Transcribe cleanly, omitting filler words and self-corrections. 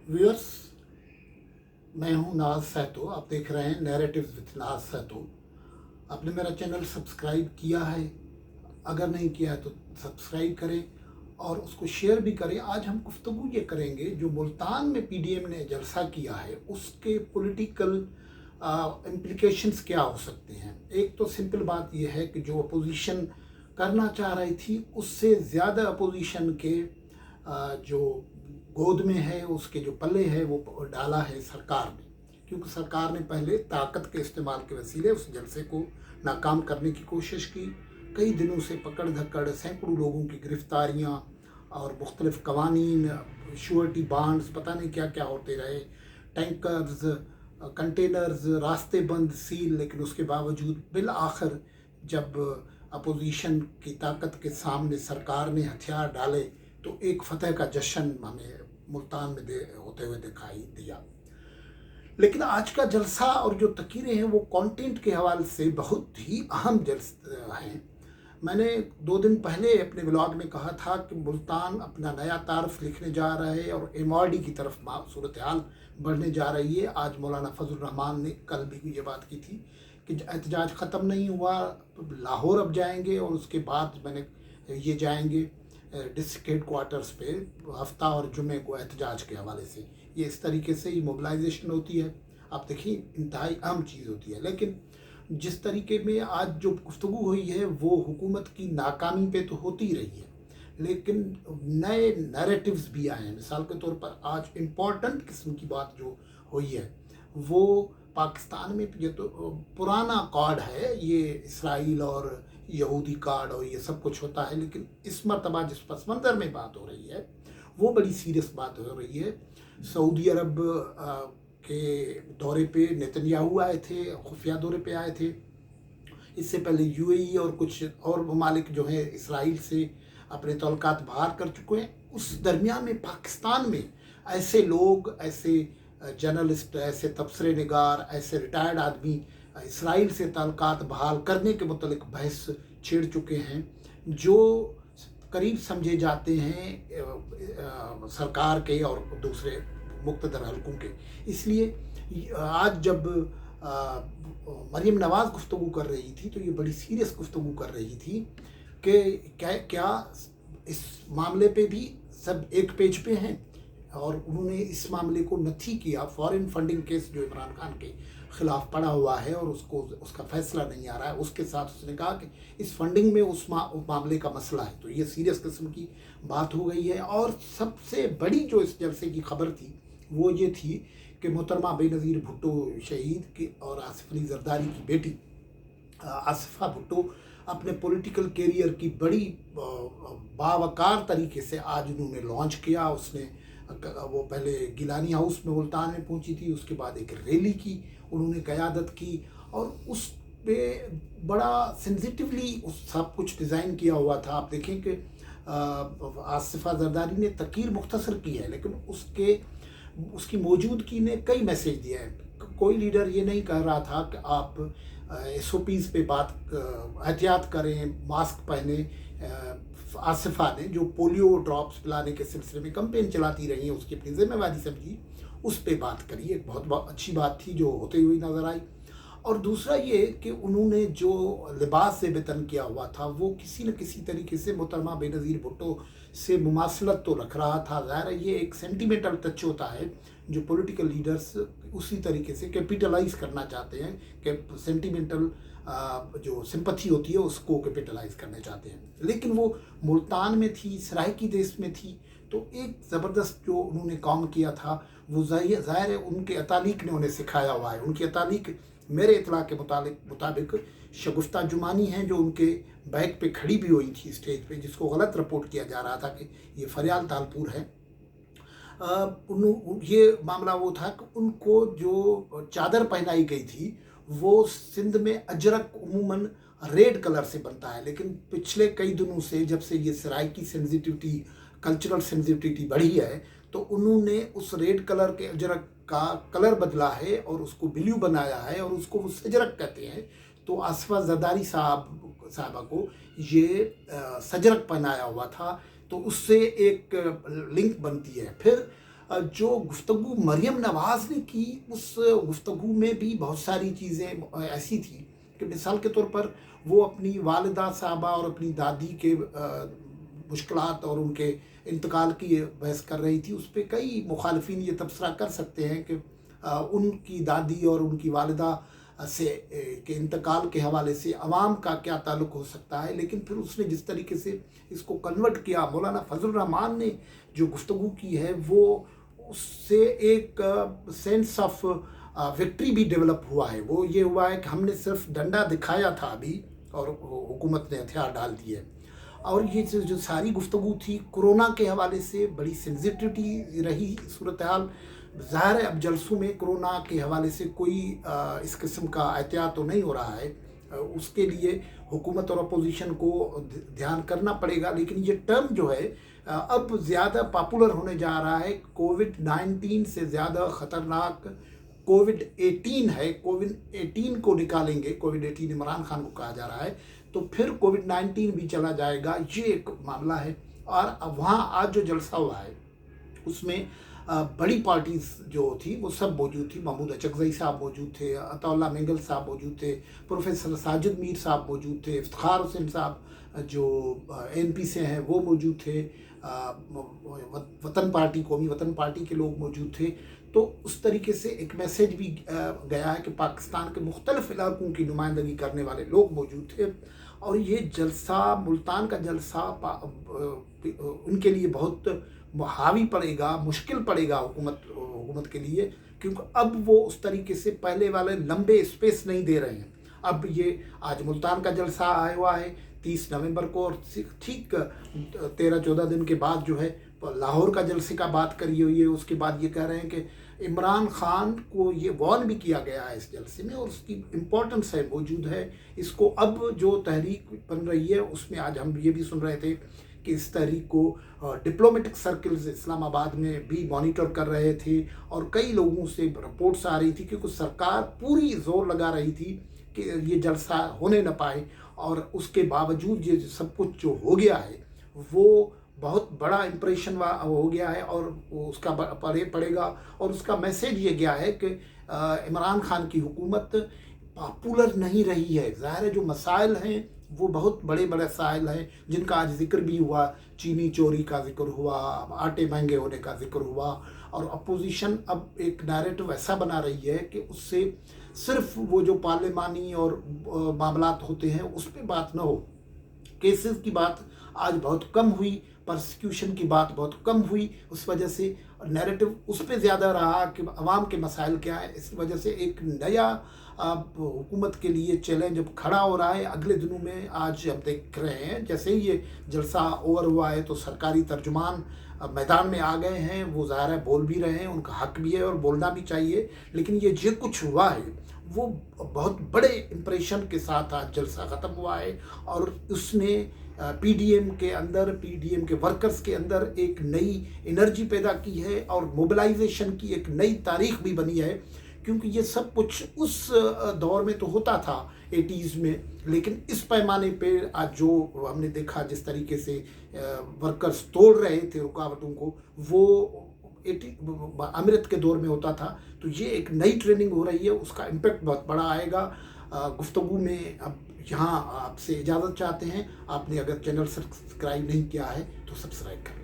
Viewers, मैं हूं नाज सहतो। आप देख रहे हैं नैरेटिव्स विद नाज सहतो। आपने मेरा चैनल सब्सक्राइब किया है? अगर नहीं किया है तो सब्सक्राइब करें और उसको शेयर भी करें। आज हम गुफ्तगू ये करेंगे जो मुल्तान में पीडीएम ने जलसा किया है उसके पॉलिटिकल इम्प्लिकेशंस क्या हो सकते हैं। एक तो सिंपल बात यह है कि जो अपोजिशन करना चाह रही थी उससे ज़्यादा अपोजिशन के जो गोद में है, उसके जो पल्ले है वो डाला है सरकार ने, क्योंकि सरकार ने पहले ताकत के इस्तेमाल के वसीले उस जलसे को नाकाम करने की कोशिश की। कई दिनों से पकड़ धक्कड़, सैकड़ों लोगों की गिरफ्तारियां और मुख्तलिफ कवानीन, श्योरिटी बांड्स, पता नहीं क्या क्या होते रहे, टैंकर्स, कंटेनर्स, रास्ते बंद, सील। लेकिन उसके बावजूद बिल आखिर जब अपोजिशन की ताकत के सामने सरकार ने हथियार डाले तो एक फतह का जश्न हमें मुल्तान में होते हुए दिखाई दिया। लेकिन आज का जलसा और जो तकीरें हैं वो कंटेंट के हवाले से बहुत ही अहम जलसा हैं। मैंने 2 दिन पहले अपने व्लॉग में कहा था कि मुल्तान अपना नया तारफ़ लिखने जा रहा है और एमआरडी की तरफ सूरत हाल बढ़ने जा रही है। आज मौलाना फजल रहमान ने कल भी ये बात की थी कि एहतजाज ख़त्म नहीं हुआ, लाहौर अब जाएंगे और उसके बाद मैंने ये जाएंगे डिस्ट्रिक्ट हेड क्वार्टर्स पे हफ्ता और जुमे को एहतजाज के हवाले से। ये इस तरीके से ही मोबिलाइजेशन होती है। आप देखिए, इंतहाई अहम चीज़ होती है। लेकिन जिस तरीके में आज जो गुफ्तगू हुई है वो हुकूमत की नाकामी पे तो होती ही रही है, लेकिन नए नैरेटिव्स भी आए हैं। मिसाल के तौर पर आज इम्पॉर्टेंट किस्म की बात जो हुई है वो पाकिस्तान में ये तो पुराना कार्ड है, ये इसराइल और यहूदी कार्ड और ये सब कुछ होता है, लेकिन इस मरतबा जिस पस मंज़र में बात हो रही है वो बड़ी सीरियस बात हो रही है। सऊदी अरब के दौरे पे नेतन्याहू आए थे, खुफिया दौरे पे आए थे। इससे पहले यूएई और कुछ और ममालिक जो हैं इसराइल से अपने तल्लुकात बाहर कर चुके हैं। उस दरमियान में पाकिस्तान में ऐसे लोग, ऐसे जर्नलिस्ट, ऐसे तबसरे निगार, ऐसे रिटायर्ड आदमी इसराइल से ताल्लुकात बहाल करने के मुतल्लिक बहस छेड़ चुके हैं जो करीब समझे जाते हैं सरकार के और दूसरे मुक़्तदर हलकों के। इसलिए आज जब मरीम नवाज़ गुफ्तगू कर रही थी तो ये बड़ी सीरियस गुफ्तगू कर रही थी कि क्या इस मामले पे भी सब एक पेज पे हैं। और उन्होंने इस मामले को नथी किया। फॉरेन फंडिंग केस जो इमरान खान के ख़िलाफ़ पड़ा हुआ है और उसका फैसला नहीं आ रहा है, उसके साथ उसने कहा कि इस फंडिंग में उस मामले का मसला है। तो ये सीरियस किस्म की बात हो गई है। और सबसे बड़ी जो इस जलसे की खबर थी वो ये थी कि मोहतरमा बेनज़ीर भुट्टो शहीद की और आसिफ अली जरदारी की बेटी आसिफा भुट्टो अपने पॉलिटिकल कैरियर की बड़ी बावकार तरीके से आज उन्होंने लॉन्च किया। उसने वो पहले गिलानी हाउस में मुल्तान में पहुंची थी, उसके बाद एक रैली की उन्होंने क़यादत की और उस पे बड़ा सेंसिटिवली उस सब कुछ डिज़ाइन किया हुआ था। आप देखें कि आसिफा जरदारी ने तकीर मुख्तसर की है, लेकिन उसकी मौजूदगी ने कई मैसेज दिए हैं। कोई लीडर ये नहीं कह रहा था कि आप SOPs पे बात एहतियात करें, मास्क पहने। आसिफा ने जो पोलियो ड्रॉप्स पिलाने के सिलसिले में कैंपेन चलाती रही है, उसकी अपनी जिम्मेवारी समझी, उस पे बात करी। एक बहुत अच्छी बात थी जो होते हुए नज़र आई। और दूसरा ये कि उन्होंने जो लिबास से वेतन किया हुआ था वो किसी न किसी तरीके से मोहतरमा बेनज़ीर भुट्टो से मुमासलत तो रख रहा था। ज़ाहिर है ये एक सेंटिमेंटल टच होता है जो पॉलिटिकल लीडर्स उसी तरीके से कैपिटलाइज करना चाहते हैं कि सेंटिमेंटल जो सिंपथी होती है उसको कैपिटलाइज करना चाहते हैं। लेकिन वो मुल्तान में थी, सराइकी देश में थी, तो एक ज़बरदस्त जो उन्होंने काम किया था वो ज़ाहिर है उनके अतालिक ने उन्हें सिखाया हुआ है। उनकी अतालिक मेरे इतला के मुताबिक शगुफ्ता जुमानी हैं जो उनके बैक पे खड़ी भी हुई थी स्टेज पे, जिसको गलत रिपोर्ट किया जा रहा था कि ये फरियाल तालपुर है। ये मामला वो था कि उनको जो चादर पहनाई गई थी वो सिंध में अजरक उमूमन रेड कलर से बनता है, लेकिन पिछले कई दिनों से जब से ये सराइकी सेंसिटिविटी, कल्चरल सेंसिटिविटी बढ़ी है तो उन्होंने उस रेड कलर के अजरक का कलर बदला है और उसको ब्लू बनाया है और उसको वो सजरक कहते हैं। तो आसिफा जरदारी साहबा को ये सजरक पहनाया हुआ था, तो उससे एक लिंक बनती है। फिर जो गुफ्तगू मरियम नवाज़ ने की, उस गुफ्तगू में भी बहुत सारी चीज़ें ऐसी थी कि मिसाल के तौर पर वो अपनी वालिदा साहबा और अपनी दादी के मुश्किलात और उनके इंतकाल की बहस कर रही थी। उस पर कई मुखालफिन ये तबसरा कर सकते हैं कि उनकी दादी और उनकी वालिदा से के इंतकाल के हवाले से अवाम का क्या ताल्लुक़ हो सकता है, लेकिन फिर उसने जिस तरीके से इसको कन्वर्ट किया, मौलाना फजल रहमान ने जो गुफ्तगू की है वो उससे एक सेंस ऑफ विक्ट्री भी डेवलप हुआ है। वो ये हुआ है कि हमने सिर्फ डंडा दिखाया था अभी और हुकूमत ने हथियार डाल दिए। और ये जो सारी गुफ्तगू थी कोरोना के हवाले से बड़ी सेंसिटिविटी रही सूरत हाल। ज़ाहिर है अब जलसों में कोरोना के हवाले से कोई इस किस्म का एहतियात तो नहीं हो रहा है, उसके लिए हुकूमत और अपोजिशन को ध्यान करना पड़ेगा। लेकिन ये टर्म जो है अब ज़्यादा पॉपुलर होने जा रहा है। कोविड-19 से ज़्यादा ख़तरनाक कोविड-18 है। कोविड-18 को निकालेंगे, कोविड-18 इमरान खान को कहा जा रहा है, तो फिर कोविड-19 भी चला जाएगा, ये एक मामला है। और वहाँ आज जो जलसा हुआ है उसमें बड़ी पार्टीज़ जो थी वो सब मौजूद थी। महमूद अचकज़ई साहब मौजूद थे, अताउल्लाह मेंगल साहब मौजूद थे, प्रोफेसर साजिद मीर साहब मौजूद थे, इफ्तिखार हुसैन साहब जो एनपी से हैं वो मौजूद थे, वतन पार्टी, कौमी वतन पार्टी के लोग मौजूद थे। तो उस तरीके से एक मैसेज भी गया है कि पाकिस्तान के मुख्तलिफ इलाकों की नुमाइंदगी करने वाले लोग मौजूद थे। और ये जलसा, मुल्तान का जलसा उनके लिए बहुत हावी पड़ेगा, मुश्किल पड़ेगा हुकूमत के लिए, क्योंकि अब वो उस तरीके से पहले वाले लंबे स्पेस नहीं दे रहे हैं। अब ये आज मुल्तान का जलसा आया हुआ है 30 नवंबर को, और ठीक 13-14 दिन के बाद जो है लाहौर का जलसे का बात करी हुई है। उसके बाद ये कह रहे हैं कि इमरान खान को ये वार्न भी किया गया है इस जलसे में, और उसकी इम्पोर्टेंस है, मौजूद है। इसको अब जो तहरीक बन रही है उसमें आज हम ये भी सुन रहे थे कि इस तहरीक को डिप्लोमेटिक सर्कल्स इस्लामाबाद में भी मॉनिटर कर रहे थे, और कई लोगों से रिपोर्ट्स आ रही थी कि कुछ सरकार पूरी जोर लगा रही थी कि ये जलसा होने न पाए। और उसके बावजूद ये सब कुछ जो हो गया है वो बहुत बड़ा इम्प्रेशन हो गया है, और उसका पड़ेगा। और उसका मैसेज ये गया है कि इमरान खान की हुकूमत पॉपुलर नहीं रही है। ज़ाहिर है जो मसाइल हैं वो बहुत बड़े बड़े मसाइल हैं जिनका आज जिक्र भी हुआ, चीनी चोरी का जिक्र हुआ, आटे महंगे होने का जिक्र हुआ। और अपोजिशन अब एक नैरेटिव ऐसा बना रही है कि उससे सिर्फ वो जो पार्लिमानी और मामलात होते हैं उस पर बात ना हो, केसेस की बात आज बहुत कम हुई, परसिक्यूशन की बात बहुत कम हुई। उस वजह से नैरेटिव उस पर ज़्यादा रहा कि अवाम के मसाइल क्या है। इस वजह से एक नया हुकूमत के लिए चैलेंज अब खड़ा हो रहा है अगले दिनों में। आज हम देख रहे हैं जैसे ही ये जलसा ओवर हुआ है तो सरकारी तर्जुमान मैदान में आ गए हैं। वो ज़ाहिर है बोल भी रहे हैं, उनका हक भी है और बोलना भी चाहिए। लेकिन ये जो कुछ हुआ है वो बहुत बड़े इम्प्रेशन के साथ आज जलसा ख़त्म हुआ है, और उसने पीडीएम के अंदर, पीडीएम के वर्कर्स के अंदर एक नई एनर्जी पैदा की है, और मोबिलाइजेशन की एक नई तारीख भी बनी है। क्योंकि ये सब कुछ उस दौर में तो होता था 80s में, लेकिन इस पैमाने पे आज जो हमने देखा जिस तरीके से वर्कर्स तोड़ रहे थे रुकावटों को, वो अमृत के दौर में होता था। तो ये एक नई ट्रेनिंग हो रही है, उसका इम्पेक्ट बहुत बड़ा आएगा। गुफ्तगू में अब यहाँ आपसे इजाज़त चाहते हैं। आपने अगर चैनल सब्सक्राइब नहीं किया है तो सब्सक्राइब करें।